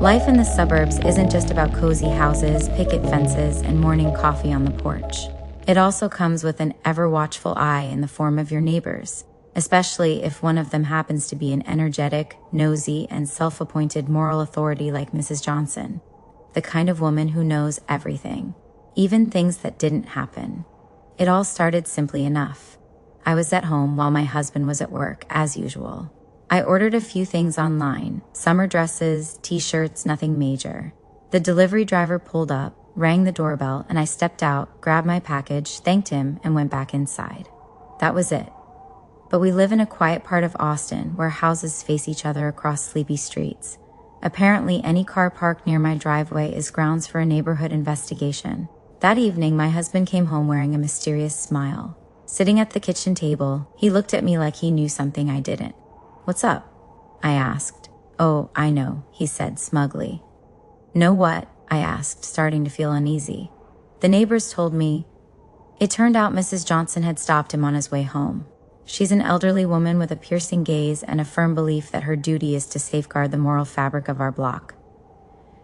Life in the suburbs isn't just about cozy houses, picket fences, and morning coffee on the porch. It also comes with an ever-watchful eye in the form of your neighbors, especially if one of them happens to be an energetic, nosy, and self-appointed moral authority like Mrs. Johnson, the kind of woman who knows everything, even things that didn't happen. It all started simply enough. I was at home while my husband was at work, as usual. I ordered a few things online, summer dresses, t-shirts, nothing major. The delivery driver pulled up, rang the doorbell, and I stepped out, grabbed my package, thanked him, and went back inside. That was it. But we live in a quiet part of Austin where houses face each other across sleepy streets. Apparently, any car parked near my driveway is grounds for a neighborhood investigation. That evening, my husband came home wearing a mysterious smile. Sitting at the kitchen table, he looked at me like he knew something I didn't. "What's up?" I asked. "Oh, I know," he said smugly. "Know what?" I asked, starting to feel uneasy. The neighbors told me. It turned out Mrs. Johnson had stopped him on his way home. She's an elderly woman with a piercing gaze and a firm belief that her duty is to safeguard the moral fabric of our block.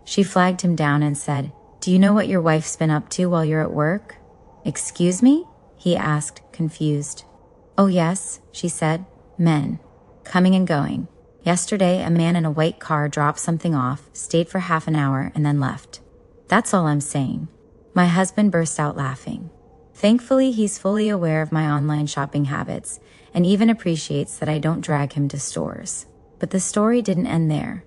She flagged him down and said, "Do you know what your wife's been up to while you're at work?" "Excuse me?" he asked, confused. "Oh yes," she said. "Men. Coming and going. Yesterday, a man in a white car dropped something off, stayed for half an hour, and then left. That's all I'm saying." My husband burst out laughing. Thankfully, he's fully aware of my online shopping habits and even appreciates that I don't drag him to stores. But the story didn't end there.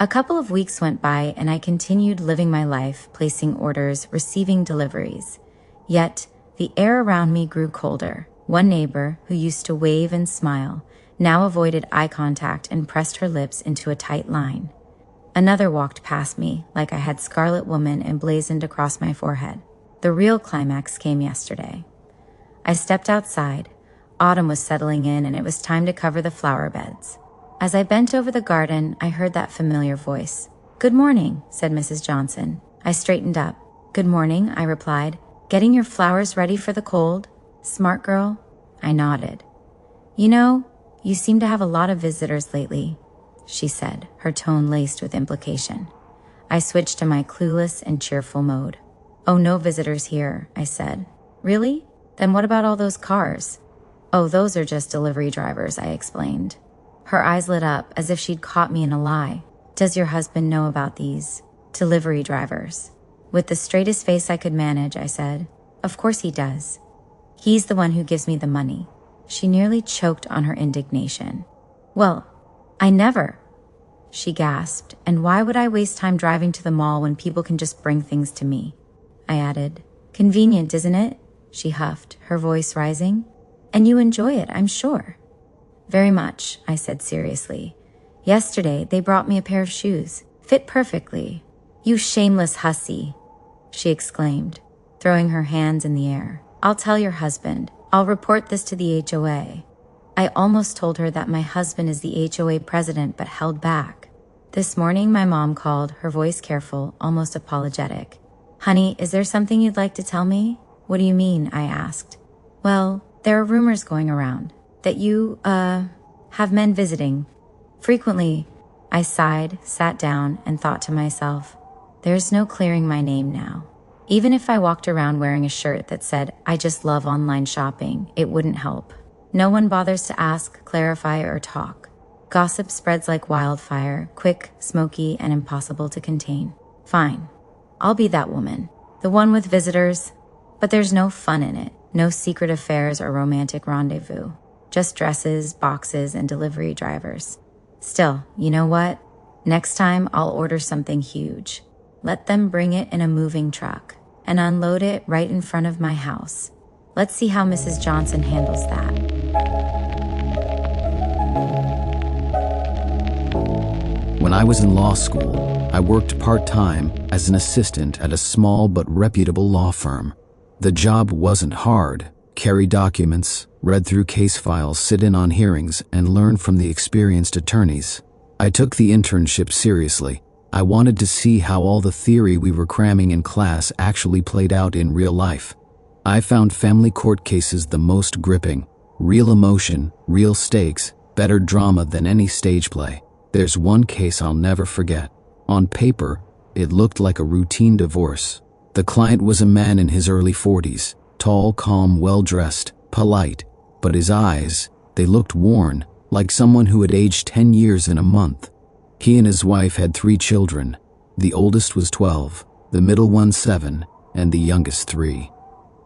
A couple of weeks went by and I continued living my life, placing orders, receiving deliveries. Yet, the air around me grew colder. One neighbor, who used to wave and smile, now avoided eye contact and pressed her lips into a tight line. Another walked past me like I had Scarlet Woman emblazoned across my forehead. The real climax came yesterday. I stepped outside. Autumn was settling in and it was time to cover the flower beds. As I bent over the garden, I heard that familiar voice. "Good morning," said Mrs. Johnson. I straightened up. "Good morning," I replied. "Getting your flowers ready for the cold? Smart girl?" I nodded. "You know, you seem to have a lot of visitors lately," she said, her tone laced with implication. I switched to my clueless and cheerful mode. "Oh, no visitors here," I said. "Really? Then what about all those cars?" "Oh, those are just delivery drivers," I explained. Her eyes lit up as if she'd caught me in a lie. "Does your husband know about these delivery drivers?" With the straightest face I could manage, I said, "Of course he does. He's the one who gives me the money." She nearly choked on her indignation. "Well, I never," she gasped, "and why would I waste time driving to the mall when people can just bring things to me?" I added, "Convenient, isn't it?" She huffed, her voice rising. "And you enjoy it, I'm sure." "Very much," I said seriously. "Yesterday, they brought me a pair of shoes. Fit perfectly." "You shameless hussy," she exclaimed, throwing her hands in the air. "I'll tell your husband. I'll report this to the HOA." I almost told her that my husband is the HOA president, but held back. This morning, my mom called, her voice careful, almost apologetic. "Honey, is there something you'd like to tell me?" "What do you mean?" I asked. "Well, there are rumors going around that you, have men visiting. Frequently." I sighed, sat down, and thought to myself, there's no clearing my name now. Even if I walked around wearing a shirt that said, "I just love online shopping," it wouldn't help. No one bothers to ask, clarify, or talk. Gossip spreads like wildfire, quick, smoky, and impossible to contain. Fine. I'll be that woman. The one with visitors. But there's no fun in it. No secret affairs or romantic rendezvous. Just dresses, boxes, and delivery drivers. Still, you know what? Next time, I'll order something huge. Let them bring it in a moving truck and unload it right in front of my house. Let's see how Mrs. Johnson handles that. When I was in law school, I worked part-time as an assistant at a small but reputable law firm. The job wasn't hard. Carry documents, read through case files, sit in on hearings, and learn from the experienced attorneys. I took the internship seriously. I wanted to see how all the theory we were cramming in class actually played out in real life. I found family court cases the most gripping. Real emotion, real stakes, better drama than any stage play. There's one case I'll never forget. On paper, it looked like a routine divorce. The client was a man in his early 40s, tall, calm, well-dressed, polite, but his eyes, they looked worn, like someone who had aged 10 years in a month. He and his wife had 3 children. The oldest was 12, the middle one 7, and the youngest 3.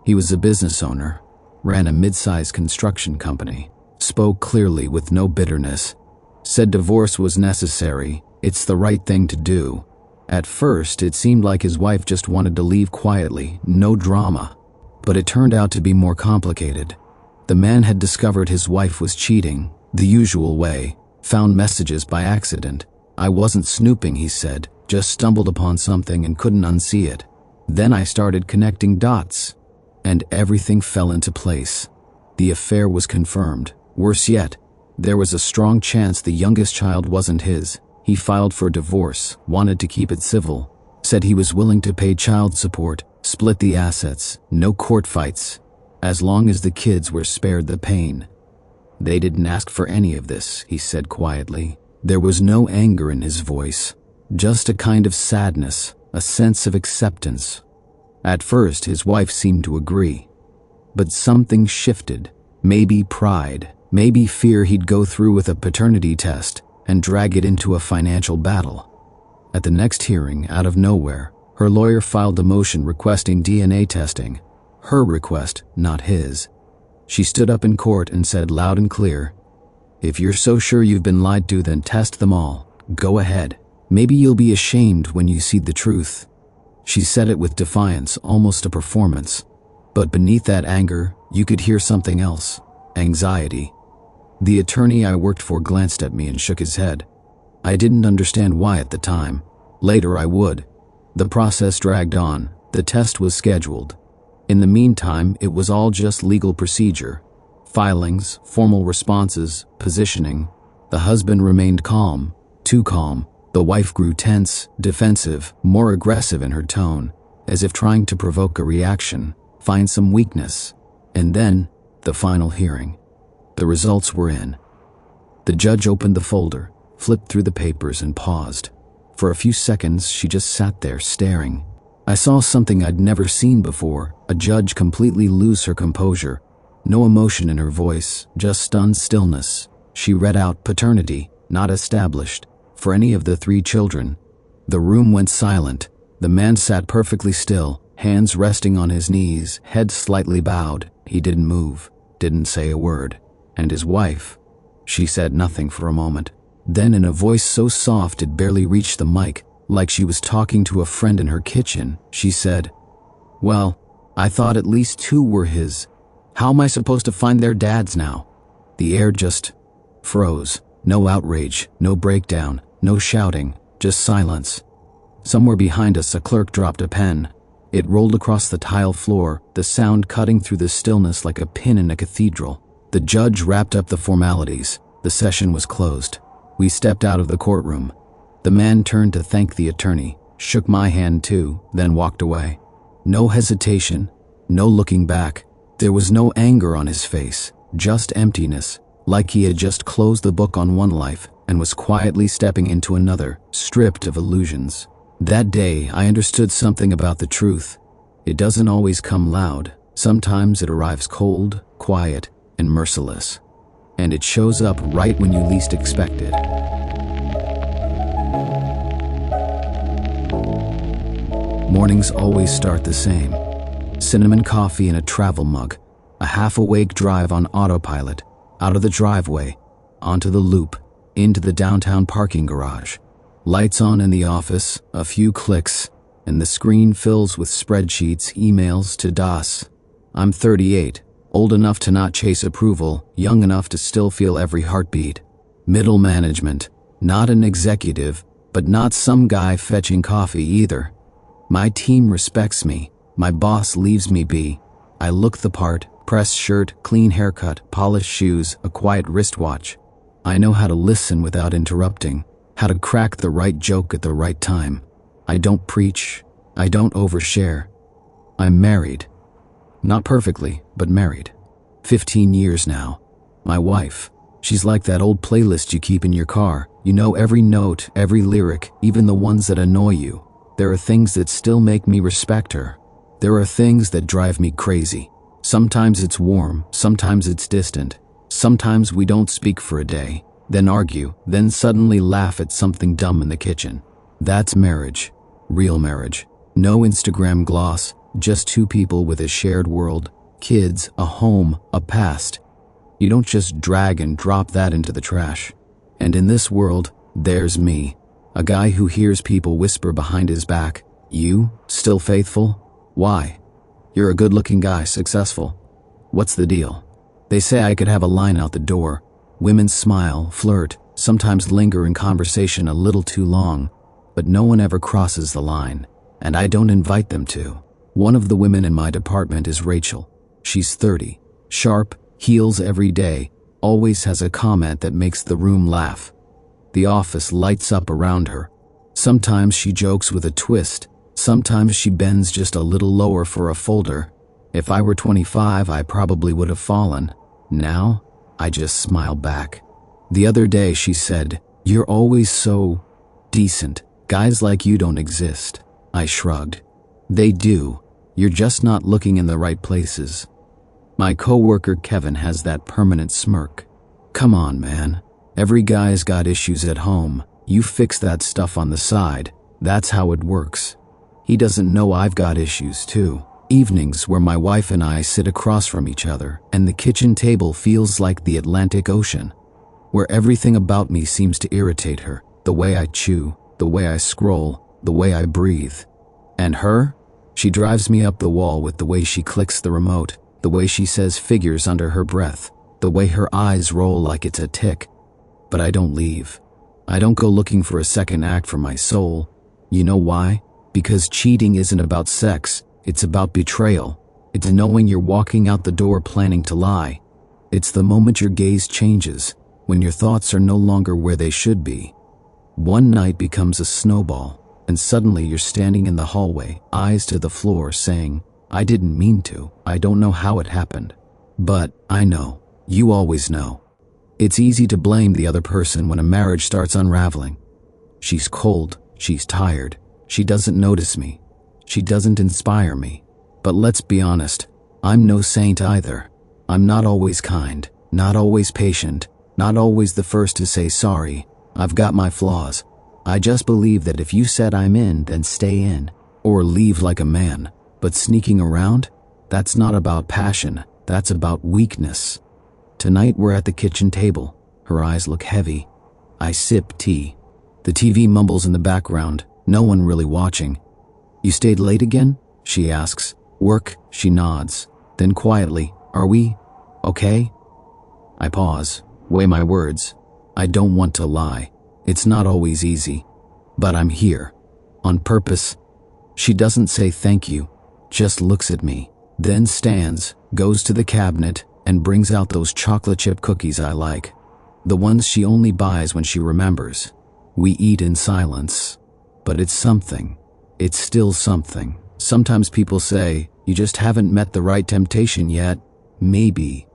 He was a business owner, ran a mid-sized construction company, spoke clearly with no bitterness, said divorce was necessary, it's the right thing to do. At first, it seemed like his wife just wanted to leave quietly, no drama. But it turned out to be more complicated. The man had discovered his wife was cheating, the usual way, found messages by accident. I wasn't snooping, he said, just stumbled upon something and couldn't unsee it. Then I started connecting dots, and everything fell into place. The affair was confirmed. Worse yet, there was a strong chance the youngest child wasn't his. He filed for divorce, wanted to keep it civil, said he was willing to pay child support, split the assets, no court fights, as long as the kids were spared the pain. They didn't ask for any of this, he said quietly. There was no anger in his voice, just a kind of sadness, a sense of acceptance. At first, his wife seemed to agree. But something shifted, maybe pride, maybe fear he'd go through with a paternity test and drag it into a financial battle. At the next hearing, out of nowhere, her lawyer filed a motion requesting DNA testing. Her request, not his. She stood up in court and said loud and clear, "If you're so sure you've been lied to, then test them all. Go ahead. Maybe you'll be ashamed when you see the truth." She said it with defiance, almost a performance. But beneath that anger, you could hear something else. Anxiety. The attorney I worked for glanced at me and shook his head. I didn't understand why at the time. Later I would. The process dragged on. The test was scheduled. In the meantime, it was all just legal procedure. Filings, formal responses, positioning. The husband remained calm, too calm. The wife grew tense, defensive, more aggressive in her tone, as if trying to provoke a reaction, find some weakness. And then, the final hearing. The results were in. The judge opened the folder, flipped through the papers, and paused. For a few seconds, she just sat there, staring. I saw something I'd never seen before, a judge completely lose her composure. No emotion in her voice, just stunned stillness. She read out paternity, not established, for any of the 3 children. The room went silent. The man sat perfectly still, hands resting on his knees, head slightly bowed. He didn't move, didn't say a word. And his wife, she said nothing for a moment. Then in a voice so soft it barely reached the mic, like she was talking to a friend in her kitchen, she said, "Well, I thought at least 2 were his. How am I supposed to find their dads now?" The air just froze. No outrage, no breakdown, no shouting, just silence. Somewhere behind us, a clerk dropped a pen. It rolled across the tile floor, the sound cutting through the stillness like a pin in a cathedral. The judge wrapped up the formalities. The session was closed. We stepped out of the courtroom. The man turned to thank the attorney, shook my hand too, then walked away. No hesitation, no looking back. There was no anger on his face, just emptiness, like he had just closed the book on one life and was quietly stepping into another, stripped of illusions. That day, I understood something about the truth. It doesn't always come loud. Sometimes it arrives cold, quiet, and merciless. And it shows up right when you least expect it. Mornings always start the same. Cinnamon coffee in a travel mug, a half-awake drive on autopilot, out of the driveway, onto the loop, into the downtown parking garage. Lights on in the office, a few clicks, and the screen fills with spreadsheets, emails to DOS. I'm 38, old enough to not chase approval, young enough to still feel every heartbeat. Middle management, not an executive, but not some guy fetching coffee either. My team respects me. My boss leaves me be. I look the part, pressed shirt, clean haircut, polished shoes, a quiet wristwatch. I know how to listen without interrupting, how to crack the right joke at the right time. I don't preach. I don't overshare. I'm married. Not perfectly, but married. 15 years now. My wife. She's like that old playlist you keep in your car. You know every note, every lyric, even the ones that annoy you. There are things that still make me respect her. There are things that drive me crazy. Sometimes it's warm, sometimes it's distant. Sometimes we don't speak for a day, then argue, then suddenly laugh at something dumb in the kitchen. That's marriage. Real marriage. No Instagram gloss, just two people with a shared world, kids, a home, a past. You don't just drag and drop that into the trash. And in this world, there's me, a guy who hears people whisper behind his back, "You, still faithful? Why? You're a good-looking guy, successful. What's the deal?" They say I could have a line out the door. Women smile, flirt, sometimes linger in conversation a little too long, but no one ever crosses the line, and I don't invite them to. One of the women in my department is Rachel. She's 30, sharp, heels every day, always has a comment that makes the room laugh. The office lights up around her. Sometimes she jokes with a twist. Sometimes she bends just a little lower for a folder. If I were 25, I probably would have fallen. Now, I just smile back. The other day she said, "You're always so decent. Guys like you don't exist." I shrugged. They do. You're just not looking in the right places. My coworker Kevin has that permanent smirk. Come on, man. Every guy's got issues at home. You fix that stuff on the side. That's how it works. He doesn't know I've got issues too. Evenings where my wife and I sit across from each other and the kitchen table feels like the Atlantic Ocean, where everything about me seems to irritate her. The way I chew, the way I scroll, the way I breathe. And her? She drives me up the wall with the way she clicks the remote, the way she says figures under her breath, the way her eyes roll like it's a tick. But I don't leave. I don't go looking for a second act for my soul. You know why? Because cheating isn't about sex, it's about betrayal. It's knowing you're walking out the door planning to lie. It's the moment your gaze changes, when your thoughts are no longer where they should be. One night becomes a snowball, and suddenly you're standing in the hallway, eyes to the floor, saying, "I didn't mean to. I don't know how it happened. But I know. You always know." It's easy to blame the other person when a marriage starts unraveling. She's cold. She's tired. She doesn't notice me. She doesn't inspire me. But let's be honest, I'm no saint either. I'm not always kind, not always patient, not always the first to say sorry. I've got my flaws. I just believe that if you said I'm in, then stay in, or leave like a man. But sneaking around? That's not about passion, that's about weakness. Tonight we're at the kitchen table. Her eyes look heavy. I sip tea. The TV mumbles in the background, no one really watching. "You stayed late again?" she asks. "Work?" She nods. Then quietly, "Are we okay?" I pause, weigh my words. I don't want to lie. It's not always easy. But I'm here. On purpose. She doesn't say thank you, just looks at me, then stands, goes to the cabinet, and brings out those chocolate chip cookies I like. The ones she only buys when she remembers. We eat in silence. But it's something. It's still something. Sometimes people say, "You just haven't met the right temptation yet." Maybe.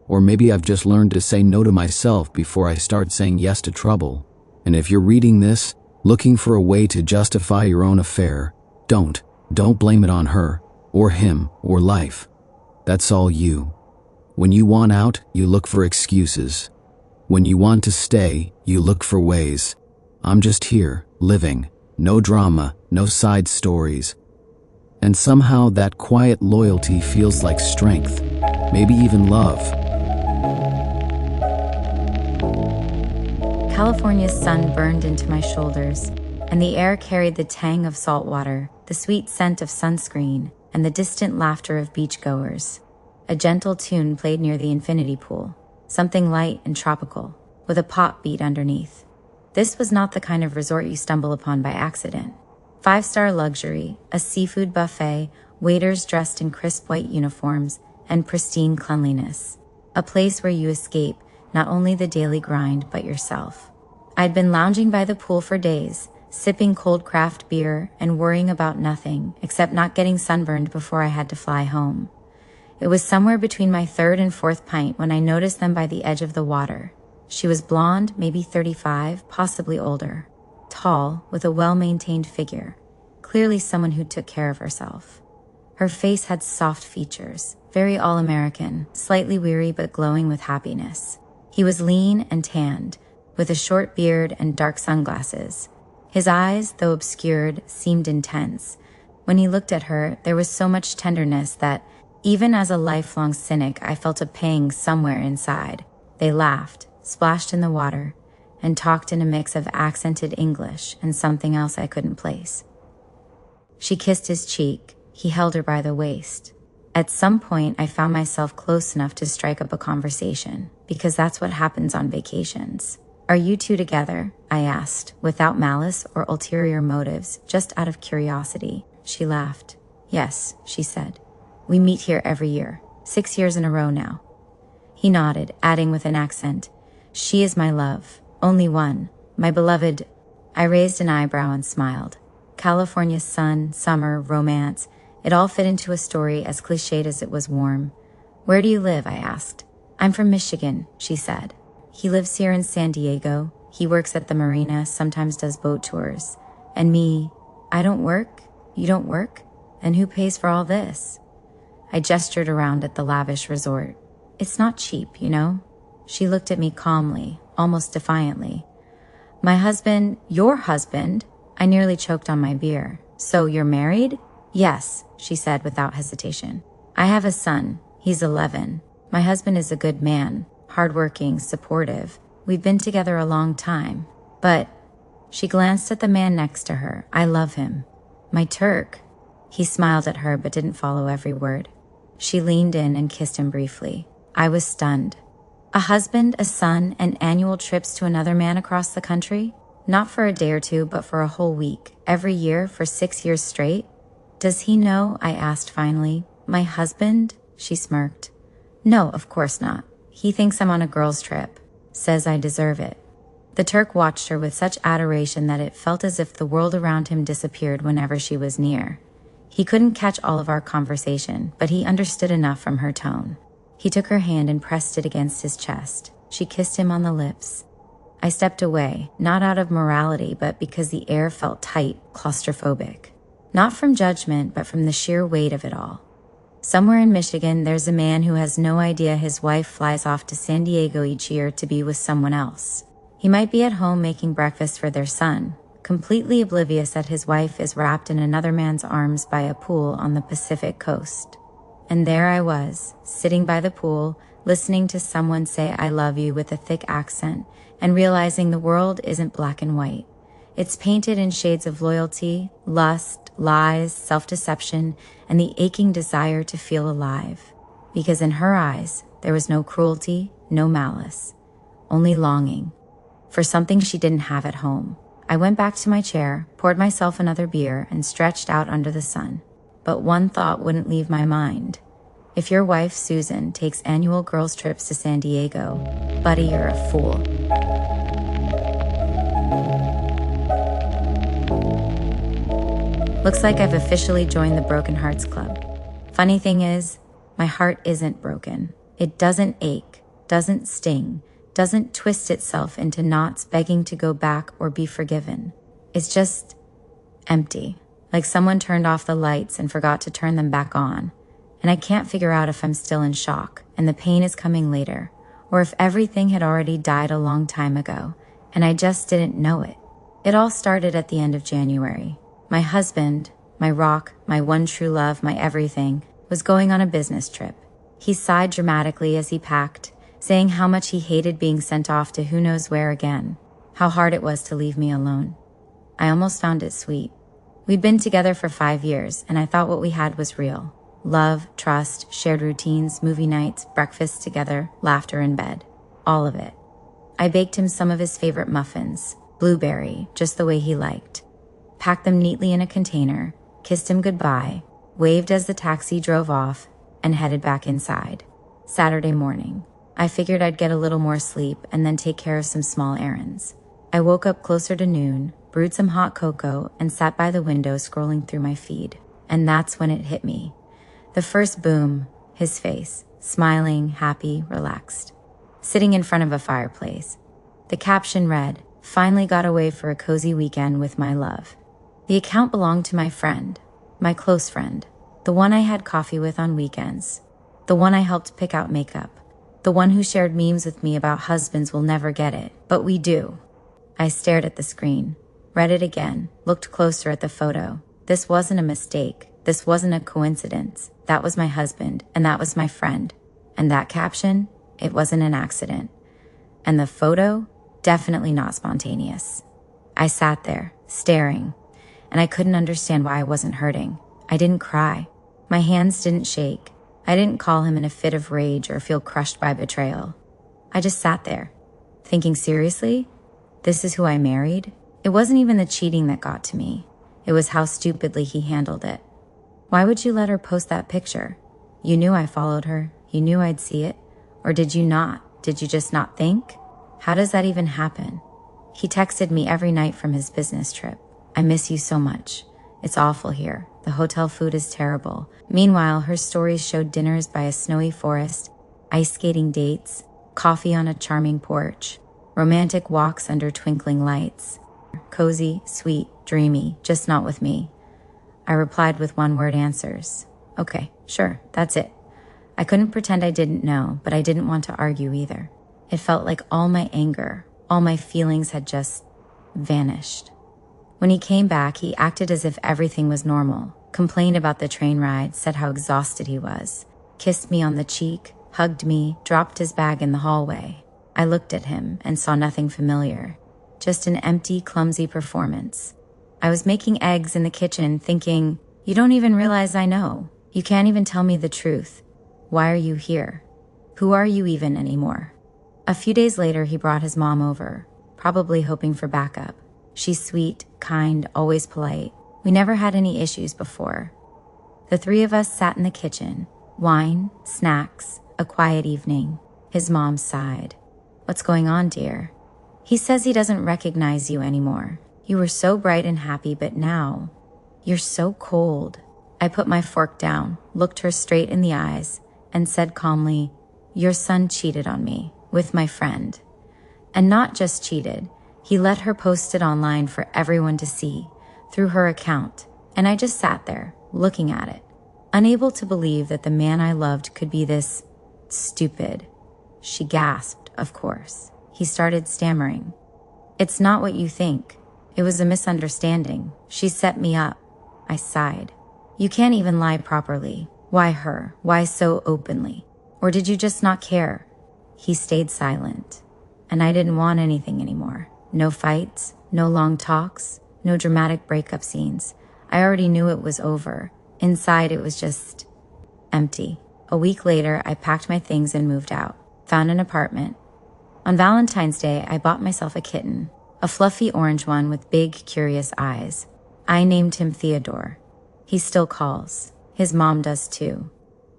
Or maybe I've just learned to say no to myself before I start saying yes to trouble. And if you're reading this, looking for a way to justify your own affair, don't blame it on her, or him, or life. That's all you. When you want out, you look for excuses. When you want to stay, you look for ways. I'm just here, living. No drama, no side stories. And somehow that quiet loyalty feels like strength, maybe even love. California's sun burned into my shoulders, and the air carried the tang of salt water, the sweet scent of sunscreen, and the distant laughter of beachgoers. A gentle tune played near the infinity pool, something light and tropical, with a pop beat underneath. This was not the kind of resort you stumble upon by accident. 5-star luxury, a seafood buffet, waiters dressed in crisp white uniforms, and pristine cleanliness. A place where you escape not only the daily grind, but yourself. I'd been lounging by the pool for days, sipping cold craft beer and worrying about nothing except not getting sunburned before I had to fly home. It was somewhere between my third and fourth pint when I noticed them by the edge of the water. She was blonde, maybe 35, possibly older. Tall, with a well-maintained figure. Clearly someone who took care of herself. Her face had soft features, very all-American, slightly weary but glowing with happiness. He was lean and tanned, with a short beard and dark sunglasses. His eyes, though obscured, seemed intense. When he looked at her, there was so much tenderness that, even as a lifelong cynic, I felt a pang somewhere inside. They laughed, splashed in the water, and talked in a mix of accented English and something else I couldn't place. She kissed his cheek. He held her by the waist. At some point, I found myself close enough to strike up a conversation, because that's what happens on vacations. "Are you two together?" I asked, without malice or ulterior motives, just out of curiosity. She laughed. "Yes," she said. "We meet here every year, 6 years in a row now." He nodded, adding with an accent, "She is my love, only one, my beloved." I raised an eyebrow and smiled. California's sun, summer, romance, it all fit into a story as cliched as it was warm. "Where do you live?" I asked. "I'm from Michigan," she said. "He lives here in San Diego. He works at the marina, sometimes does boat tours. And me, I don't work? You don't work? And who pays for all this?" I gestured around at the lavish resort. "It's not cheap, you know?" She looked at me calmly, almost defiantly. "My husband, your husband?" I nearly choked on my beer. "So you're married?" "Yes," she said without hesitation. "I have a son. He's 11. My husband is a good man, hardworking, supportive. We've been together a long time. But," she glanced at the man next to her, "I love him. My Turk." He smiled at her but didn't follow every word. She leaned in and kissed him briefly. I was stunned. A husband, a son, and annual trips to another man across the country? Not for a day or two, but for a whole week, every year for 6 years straight? "Does he know?" I asked finally. "My husband?" She smirked. "No, of course not. He thinks I'm on a girls' trip. Says I deserve it." The Turk watched her with such adoration that it felt as if the world around him disappeared whenever she was near. He couldn't catch all of our conversation, but he understood enough from her tone. He took her hand and pressed it against his chest. She kissed him on the lips. I stepped away, not out of morality, but because the air felt tight, claustrophobic. Not from judgment, but from the sheer weight of it all. Somewhere in Michigan, there's a man who has no idea his wife flies off to San Diego each year to be with someone else. He might be at home making breakfast for their son, completely oblivious that his wife is wrapped in another man's arms by a pool on the Pacific coast. And there I was, sitting by the pool, listening to someone say "I love you" with a thick accent, and realizing the world isn't black and white. It's painted in shades of loyalty, lust, lies, self-deception, and the aching desire to feel alive. Because in her eyes, there was no cruelty, no malice, only longing for something she didn't have at home. I went back to my chair, poured myself another beer, and stretched out under the sun. But one thought wouldn't leave my mind. If your wife, Susan, takes annual girls' trips to San Diego, buddy, you're a fool. Looks like I've officially joined the Broken Hearts Club. Funny thing is, my heart isn't broken. It doesn't ache, doesn't sting, doesn't twist itself into knots begging to go back or be forgiven. It's just empty, like someone turned off the lights and forgot to turn them back on. And I can't figure out if I'm still in shock and the pain is coming later, or if everything had already died a long time ago and I just didn't know it. It all started at the end of January. My husband, my rock, my one true love, my everything, was going on a business trip. He sighed dramatically as he packed, saying how much he hated being sent off to who knows where again, how hard it was to leave me alone. I almost found it sweet. We'd been together for 5 years, and I thought what we had was real. Love, trust, shared routines, movie nights, breakfasts together, laughter in bed. All of it. I baked him some of his favorite muffins, blueberry, just the way he liked. Packed them neatly in a container, kissed him goodbye, waved as the taxi drove off, and headed back inside. Saturday morning. I figured I'd get a little more sleep and then take care of some small errands. I woke up closer to noon, brewed some hot cocoa, and sat by the window scrolling through my feed. And that's when it hit me. The first boom, his face, smiling, happy, relaxed. Sitting in front of a fireplace, The caption read, "Finally got away for a cozy weekend with my love." The account belonged to my friend, my close friend, the one I had coffee with on weekends, the one I helped pick out makeup, the one who shared memes with me about husbands will never get it, but we do. I stared at the screen, read it again, looked closer at the photo. This wasn't a mistake. This wasn't a coincidence. That was my husband, and that was my friend. And that caption, it wasn't an accident. And the photo, definitely not spontaneous. I sat there, staring, and I couldn't understand why I wasn't hurting. I didn't cry. My hands didn't shake. I didn't call him in a fit of rage or feel crushed by betrayal. I just sat there, thinking, seriously? This is who I married? It wasn't even the cheating that got to me. It was how stupidly he handled it. Why would you let her post that picture? You knew I followed her. You knew I'd see it. Or did you not? Did you just not think? How does that even happen? He texted me every night from his business trip. I miss you so much. It's awful here. The hotel food is terrible. Meanwhile, her stories showed dinners by a snowy forest, ice skating dates, coffee on a charming porch, romantic walks under twinkling lights. Cozy, sweet, dreamy, just not with me. I replied with one-word answers. Okay, sure, that's it. I couldn't pretend I didn't know, but I didn't want to argue either. It felt like all my anger, all my feelings had just vanished. When he came back, he acted as if everything was normal, complained about the train ride, said how exhausted he was, kissed me on the cheek, hugged me, dropped his bag in the hallway. I looked at him and saw nothing familiar, just an empty, clumsy performance. I was making eggs in the kitchen thinking, you don't even realize I know. You can't even tell me the truth. Why are you here? Who are you even anymore? A few days later, he brought his mom over, probably hoping for backup. She's sweet, kind, always polite. We never had any issues before. The three of us sat in the kitchen. Wine, snacks, a quiet evening. His mom sighed. What's going on, dear? He says he doesn't recognize you anymore. You were so bright and happy, but now, you're so cold. I put my fork down, looked her straight in the eyes, and said calmly, your son cheated on me with my friend. And not just cheated. He let her post it online for everyone to see, through her account, and I just sat there, looking at it, unable to believe that the man I loved could be this stupid. She gasped, of course. He started stammering. It's not what you think. It was a misunderstanding. She set me up. I sighed. You can't even lie properly. Why her? Why so openly? Or did you just not care? He stayed silent, and I didn't want anything anymore. No fights, no long talks, no dramatic breakup scenes. I already knew it was over. Inside, it was just empty. A week later, I packed my things and moved out, found an apartment. On Valentine's Day, I bought myself a kitten, a fluffy orange one with big, curious eyes. I named him Theodore. He still calls. His mom does too.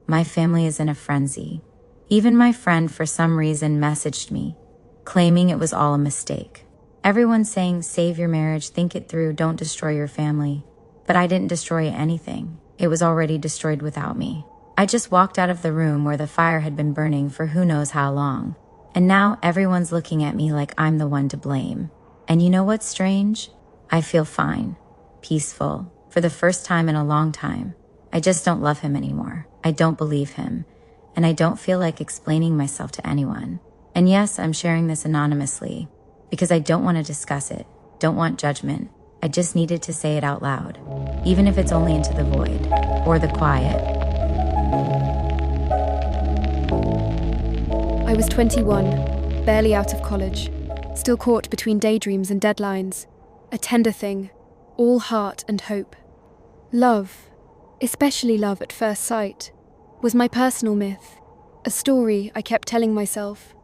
My family is in a frenzy. Even my friend, for some reason, messaged me, claiming it was all a mistake. Everyone's saying, save your marriage, think it through, don't destroy your family. But I didn't destroy anything. It was already destroyed without me. I just walked out of the room where the fire had been burning for who knows how long. And now everyone's looking at me like I'm the one to blame. And you know what's strange? I feel fine, peaceful, for the first time in a long time. I just don't love him anymore. I don't believe him. And I don't feel like explaining myself to anyone. And yes, I'm sharing this anonymously, because I don't want to discuss it, don't want judgment. I just needed to say it out loud, even if it's only into the void, or the quiet. I was 21, barely out of college, still caught between daydreams and deadlines, a tender thing, all heart and hope. Love, especially love at first sight, was my personal myth, a story I kept telling myself.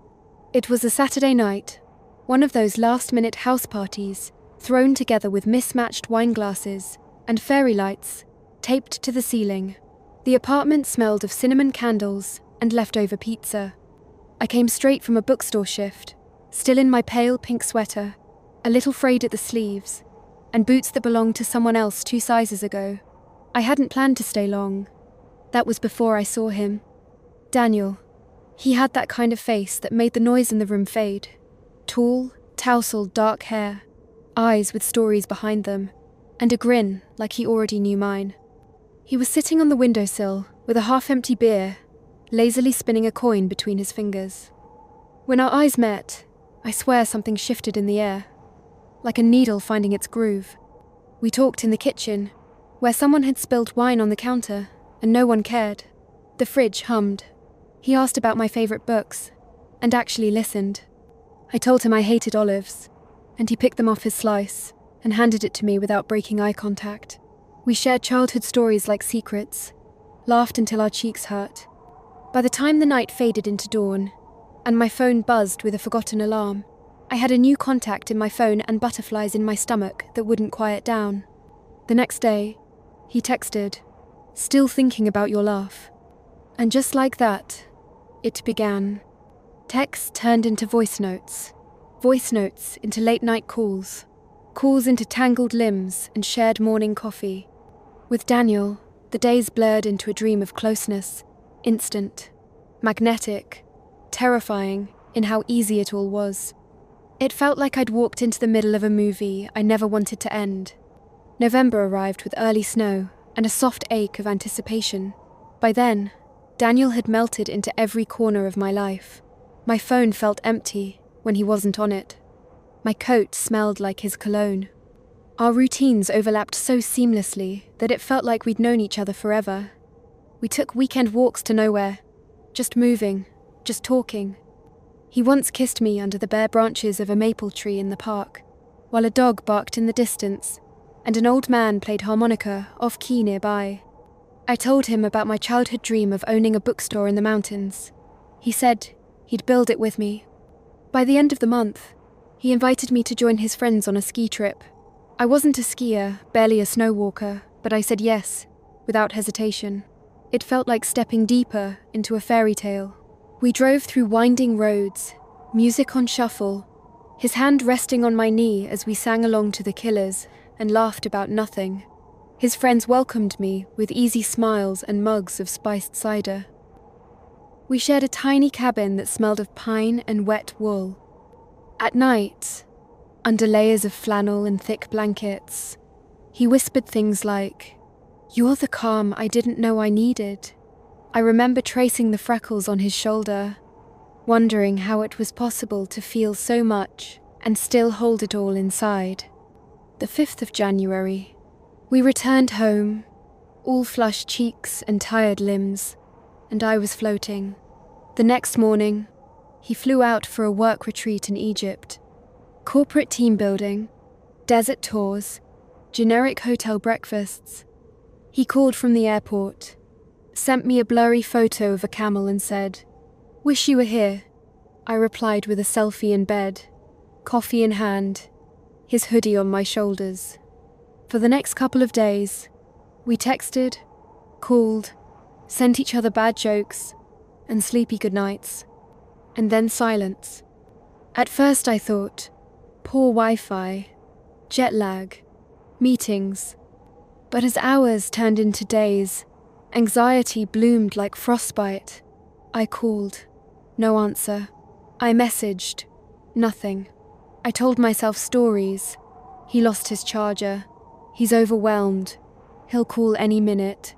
It was a Saturday night, one of those last-minute house parties, thrown together with mismatched wine glasses and fairy lights taped to the ceiling. The apartment smelled of cinnamon candles and leftover pizza. I came straight from a bookstore shift, still in my pale pink sweater, a little frayed at the sleeves, and boots that belonged to someone else 2 sizes ago. I hadn't planned to stay long. That was before I saw him. Daniel. He had that kind of face that made the noise in the room fade. Tall, tousled dark hair, eyes with stories behind them, and a grin like he already knew mine. He was sitting on the windowsill with a half-empty beer, lazily spinning a coin between his fingers. When our eyes met, I swear something shifted in the air, like a needle finding its groove. We talked in the kitchen, where someone had spilled wine on the counter, and no one cared. The fridge hummed. He asked about my favourite books, and actually listened. I told him I hated olives, and he picked them off his slice and handed it to me without breaking eye contact. We shared childhood stories like secrets, laughed until our cheeks hurt. By the time the night faded into dawn, and my phone buzzed with a forgotten alarm, I had a new contact in my phone and butterflies in my stomach that wouldn't quiet down. The next day, he texted, "Still thinking about your laugh." And just like that, it began. Texts turned into voice notes into late-night calls into tangled limbs and shared morning coffee. With Daniel, the days blurred into a dream of closeness, instant, magnetic, terrifying in how easy it all was. It felt like I'd walked into the middle of a movie I never wanted to end. November arrived with early snow and a soft ache of anticipation. By then, Daniel had melted into every corner of my life. My phone felt empty when he wasn't on it. My coat smelled like his cologne. Our routines overlapped so seamlessly that it felt like we'd known each other forever. We took weekend walks to nowhere, just moving, just talking. He once kissed me under the bare branches of a maple tree in the park, while a dog barked in the distance, and an old man played harmonica off-key nearby. I told him about my childhood dream of owning a bookstore in the mountains. He said he'd build it with me. By the end of the month, he invited me to join his friends on a ski trip. I wasn't a skier, barely a snowwalker, but I said yes, without hesitation. It felt like stepping deeper into a fairy tale. We drove through winding roads, music on shuffle, his hand resting on my knee as we sang along to The Killers and laughed about nothing. His friends welcomed me with easy smiles and mugs of spiced cider. We shared a tiny cabin that smelled of pine and wet wool. At night, under layers of flannel and thick blankets, he whispered things like, "You're the calm I didn't know I needed." I remember tracing the freckles on his shoulder, wondering how it was possible to feel so much and still hold it all inside. The 5th of January, we returned home, all flushed cheeks and tired limbs, and I was floating. The next morning, he flew out for a work retreat in Egypt. Corporate team building, desert tours, generic hotel breakfasts. He called from the airport, sent me a blurry photo of a camel and said, "Wish you were here." I replied with a selfie in bed, coffee in hand, his hoodie on my shoulders. For the next couple of days, we texted, called, sent each other bad jokes, and sleepy goodnights. And then silence. At first I thought, poor Wi-Fi, jet lag, meetings. But as hours turned into days, anxiety bloomed like frostbite. I called. No answer. I messaged. Nothing. I told myself stories. He lost his charger. He's overwhelmed. He'll call any minute.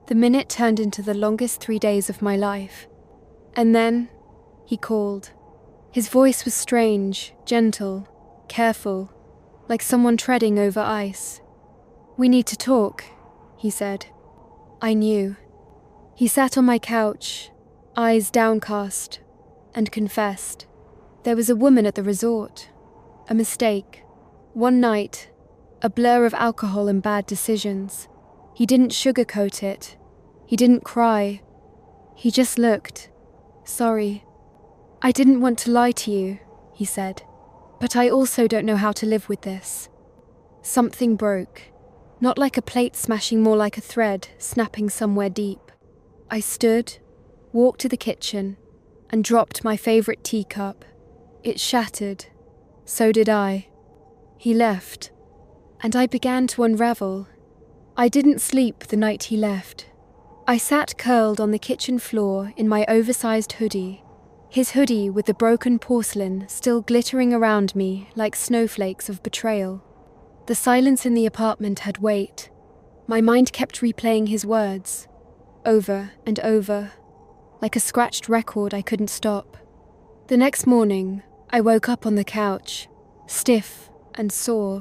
The minute turned into the longest 3 days of my life. And then he called. His voice was strange, gentle, careful, like someone treading over ice. "We need to talk," he said. I knew. He sat on my couch, eyes downcast, and confessed. There was a woman at the resort. A mistake. One night, a blur of alcohol and bad decisions. He didn't sugarcoat it. He didn't cry. He just looked. "Sorry. I didn't want to lie to you," he said. "But I also don't know how to live with this." Something broke. Not like a plate smashing, more like a thread snapping somewhere deep. I stood, walked to the kitchen, and dropped my favourite teacup. It shattered. So did I. He left, and I began to unravel. I didn't sleep the night he left. I sat curled on the kitchen floor in my oversized hoodie, His hoodie with the broken porcelain still glittering around me like snowflakes of betrayal. The silence in the apartment had weight. My mind kept replaying his words, over and over, like a scratched record I couldn't stop. The next morning, I woke up on the couch, stiff and sore,